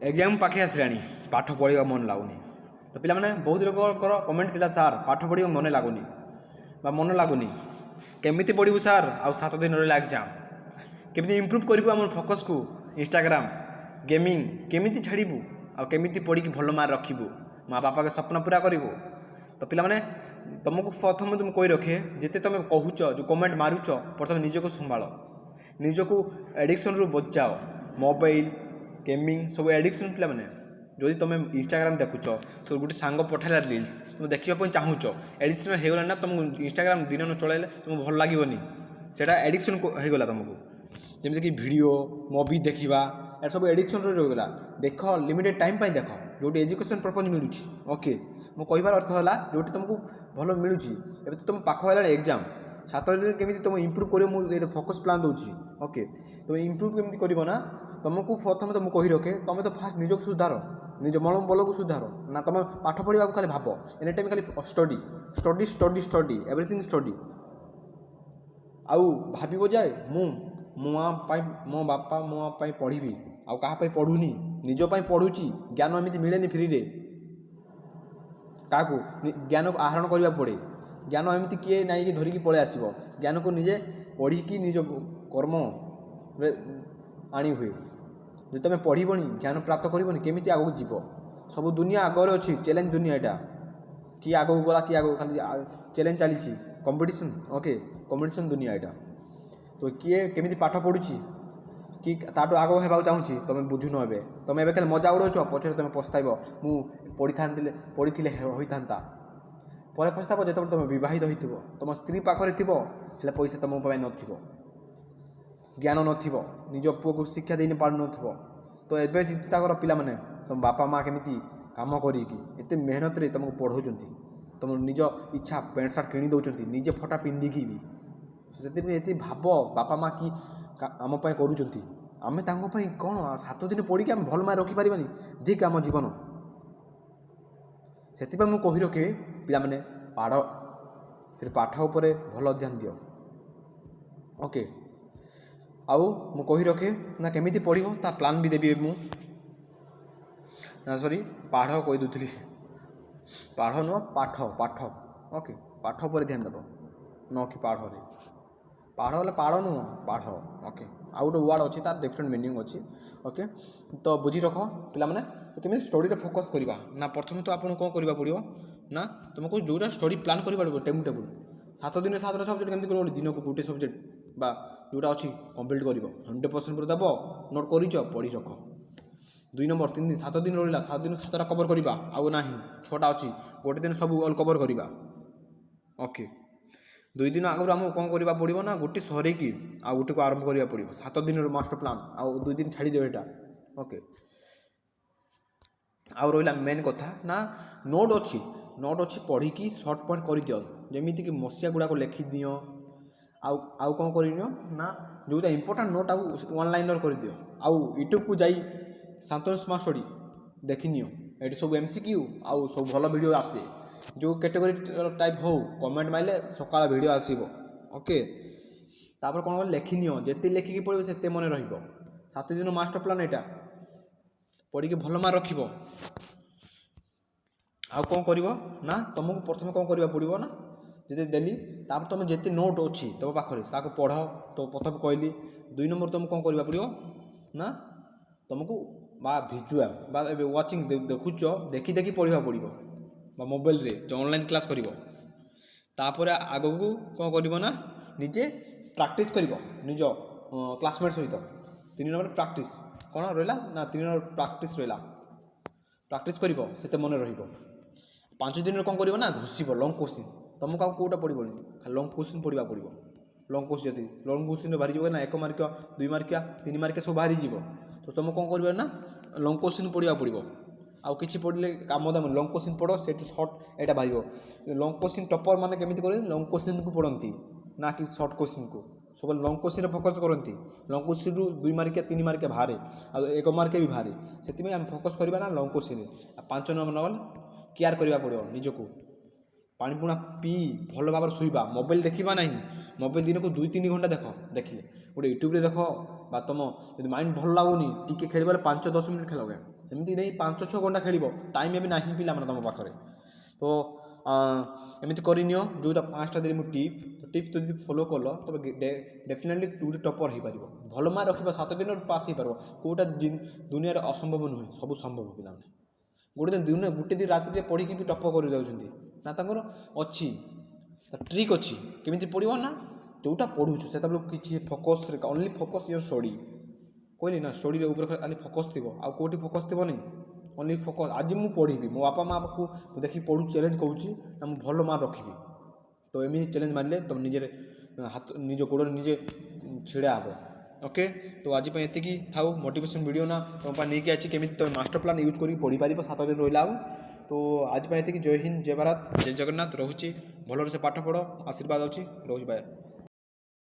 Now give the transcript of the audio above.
Exam पाखे आसलानी पाठ पढ़ा मन लगुनि तो पिला बहुत लोकर कमेंट थिला सार पाठ पढ़ा मन लगुनि मन लगुनि केमिति पढ़ू सार आ 7 दिन रहा एग्जाम केमिति इम्प्रूव करूँ आम फोकस को इंस्टाग्राम गेमिंग केमिति छाड़ू आ केमिति पढ़ी भल मार्क रखू माँ बापा के स्वप्न पूरा करूँ तो पिला तुमको प्रथम तुम कही रखे जिते तुम कहूच जो कमेंट मारुच प्रथम निजक संभाल निजक एडिक्शन रु बचाओ मोबाइल गेमिंग सब एडिक्शन पिला जदि तुम इंस्टाग्राम देखुच तो गोटे सांग पठाला रिल्स तुम देखा चाहूच एडिक्शन होगला ना तुमको इंस्टाग्राम दिन न चलैले तुमको भल लगनी से एडिक्शन होगला तुमको जमीक भिडियो मुवी देखा यार सब एडिक्शन रहीगला देख लिमिटेड टाइम देख जो एजुकेशन पर्पज मिलूँ ओके मो कहबार अर्थ है जो तुमको भल मिलूँ ए तुम पाख है एग्जाम 7 दिन केमी तुम इम्प्रूव कर मुझे फोकस प्लान दूसरी ओके तुम इम्प्रूव केमी कर ना तुमको प्रथम तुम कही रखे तुम तो फास्ट निजक सुधार निज मन बल को सुधार ना तुम पाठ पढ़ा खाली भाव एनी टाइम खाली study study study study everything study आउ भाव जाए मो बापा मो पढ़ी आउ क्या पढ़ुनी निजपाई पढ़ुची ज्ञान एमती मिले फ्री रे क्या ज्ञान को आहरण करने पड़े ज्ञान एमती किए ना कि धरिकी पलि आसो ज्ञान को निजे पढ़ी निज कर्म आनी हुए जो तुम पढ़नी ज्ञान प्राप्त करनी केमी आगे जीव सब दुनिया आगे अच्छी चैलेंज दुनिया यहाँ किए आगे गला किए आगे खाली चैलेंज चली कंपटीशन ओके कंपटीशन दुनिया यहाँ तो किए केमी पाठ पढ़ुची कि ताठू आग होगा चाहूँगी तुम बुझुन ए तुम ए खाली मजा उड़ाच पचर तुम पछताइब मु पढ़ी होता पर पछताब जो तुम बहित हो तुम स्त्री पाखे थी पैसा तुम न ज्ञान निज पुओ को शिक्षा दे पार न तो एवं चिंता कर पिला माने तुम बापा माँ केमी कम करते मेहनत रे तुमको पढ़ाऊँ तुम निज इच्छा पैंट सार्ट किणी दौरान निजे फटा पिंधिकी भी से भाव बापा माँ कि आमपाई करें कौन 7 दिन पढ़ी आम भल मार्क रखिपारानी ठीक आम जीवन से मुझे कही रखे पिला माने पाठ उपरे भल ध्यान दियो ओके आउ मु कही रखे ना केमिति पढ़ो ता प्लान भी देवी मु ना सॉरी पाठ कही दूसरी पाठ नुह पाठ पाठ ओके पाठ पर ध्यान देव न कि पाठ गले पाड़ नुह पाठ ओके आउ गोटे वार्ड अच्छी तार डिफरेंट मिनिंग अच्छी ओके तो बुझी रख पिला माने तो केमी स्टडी फोकस करवा ना प्रथम तो आपको कौन करवा पड़ो ना तुमको जोटा स्टडी प्लान कर टेबुल टेबुल 7 दिन 7टा सब्जेक्ट केमती कर दिन को गोटे सब्जेक्ट बा जोटा अच्छी कम्प्लीट कर 100% पूरा देव नोट कर पढ़ी रख 2 नंबर 3 दिन 7 दिन रहा 7 दिन 7टा कवर करवा आउ ना 6टा अच्छी गोटे दिन सब ऑल कवर करवा ओके 2 दिन आगु आमको कौन करवा पड़ो ना गोटे सरेकी आ गोटे को आरंभ करवा पड़ो 7 दिन मास्टर प्लान आउ 2 दिन छाड़देव यहाँ ओके आउ रहा मेन कथा ना नोट अच्छी पढ़ी की सर्ट पॉइंट कर दियो जमीती कि मसीहा गुड़ाक लिखिदि आउ कौन कर ना जो इंपोर्टाट नोट आउ 1 लाइनर कर दियो आउ यूट्यूब को जाई शांतनु स्मार्ट स्टडी देखनी ये सब MCQ आउ सब भल वीडियो आसे जो कैटेगरी टाइप हो कमेंट माइले सकाल वीडियो आसो ओके तापर कौन लिखनी जिते लिखिकी पढ़ो से मन रत दिन मास्टर प्लान यहाँ पढ़ी भल मार्क रखिब आउ कौन कर ना तुमको प्रथम कौन करवा पड़ो ना जिते देली तापर तुम जिते नोट अच्छी तुम पाखे ताको पढ़ तो प्रथम कहली 2 नंबर तुमको कौन करवा पड़ो ना तुमको बा भिजुआल बा वाचिंग देखुच देखी देखी पढ़ा पड़ो बा मोबाइल रे जो ऑनलाइन क्लास करिवो तापर आगो को कौन करिवो ना निजे प्रैक्टिस करिवो निज क्लासमेट सहित 3 नंबर प्रैक्टिस कौन रहा ना 3 नंबर प्रैक्टिस रहा प्रैक्टिस करिवो सेते मन रहिवो 5 दिन कौन करिवो ना घुसिबो लॉन्ग क्वेश्चन तुमको आउ कोटा पड़ोनी खाली लॉन्ग क्वेश्चन पढ़ा पड़ो लॉन्ग क्वेश्चन जब लॉन्ग क्वेश्चन बाहरी जाए ना 1 मार्क 2 मार्क 3 मार्क सब बाहरी जीव तो तुम कौन कर ना लॉन्ग क्वेश्चन पढ़ा पड़ो आउ किसी पढ़ले काम दाम लॉन्ग क्वेश्चन पढ़ो से सर्ट यहाँ बाहर लॉन्ग क्वेश्चन टपर मैंने केमी कर लॉन्ग क्वेश्चन को पढ़ती ना कि सर्ट क्वेश्चन को सब लॉन्ग क्वेश्चन फोकस करती लॉन्ग क्वेश्चन रु 2 मार्क 3 मार्क बाहर आ 1 मार्क भी बाहर से आम फोकस करवा ना लॉन्ग क्वेश्चन 5 नंबर केयर करवा पड़ो निजको पानी पुणा पी भल भाव शुवा मोबाइल देखा ना मोबाइल दिन को 2-3 घंटा देखिले गोटे यूट्यूब देख तुम माइंड भल लगुनि टी खेल 5-10 मिनट खेल ଏମିତି ନେଇ 5-6 ଘଣ୍ଟା ଖେଳିବ, ଟାଇମ୍ ଏବେ ନାହିଁ ପିଲାମାନେ ତୁମ ପାଖରେ। ତ ଏମିତି କରିନିଅ ଯେଉଁଟା 5ଟା ଦେଲି ମୁଁ ଟିପ୍ସ ଯଦି ଫଲୋ କଲ ତବେ ଡେଫିନେଟଲି ଗୋଟେ ଟପର୍ ହେଇପାରିବ। ଭଲ ମାର୍କ ରଖିବ, 7 ଦିନରେ ପାସ୍ ହେଇପାରିବ। କେଉଁଟା ଦୁନିଆରେ ଅସମ୍ଭବ ନୁହେଁ, ସବୁ ସମ୍ଭବ ପିଲାମାନେ। ଗୋଟେ ଦିନ ରାତିରେ ପଢ଼ିକି ବି ଟପ କରିଯାଉଛନ୍ତି ନା, ତାଙ୍କର ଅଛି ତା ଟ୍ରିକ୍ ଅଛି କେମିତି ପଢ଼ିବ ନା, ଯେଉଁଟା ପଢ଼ୁଛୁ ସେତେବେଳେ କିଛି ଫୋକସ୍ରେ ଓନ୍ଲି ଫୋକସ୍ ୟୋର୍ ଷ୍ଟଡ଼ି। କହିଲି ନା ଷ୍ଟଡ଼ିର ଉପରେ ଖାଲି ଫୋକସ୍ ଥିବ, ଆଉ କେଉଁଠି ଫୋକସ୍ ଥିବ ନାହିଁ, ଓନ୍ଲି ଫୋକସ୍। ଆଜି ମୁଁ ପଢ଼ିବି, ମୋ ବାପା ମାଆକୁ ମୁଁ ଦେଖିକି ପଢ଼ୁଛି, ଚ୍ୟାଲେଞ୍ଜ କରୁଛି ନା ମୁଁ ଭଲ ମାର୍କ ରଖିବି। ତ ଏମିତି ଚ୍ୟାଲେଞ୍ଜ ମାରିଲେ ତୁମେ ନିଜ ଗୋଡ଼ରେ ନିଜେ ଛିଡ଼ା ହେବ। ଓକେ, ତ ଆଜି ପାଇଁ ଏତିକି ଥାଉ। ମୋଟିଭେସନ୍ ଭିଡ଼ିଓ ନା ତୁମ ପାଇଁ ନେଇକି ଅଛି, କେମିତି ତୁମେ ମାଷ୍ଟର ପ୍ଲାନ୍ ୟୁଜ୍ କରିକି ପଢ଼ିପାରିବ 7 ଦିନ ରହିଲା ଆଉ। ତ ଆଜି ପାଇଁ ଏତିକି। ଜୟ ହିନ୍ଦ, ଜୟ ଭାରତ, ଜୟ ଜଗନ୍ନାଥ। ରହୁଛି, ଭଲରେ ସେ ପାଠ ପଢ଼, ଆଶୀର୍ବାଦ ଅଛି, ରହୁଛି, ବାଏ।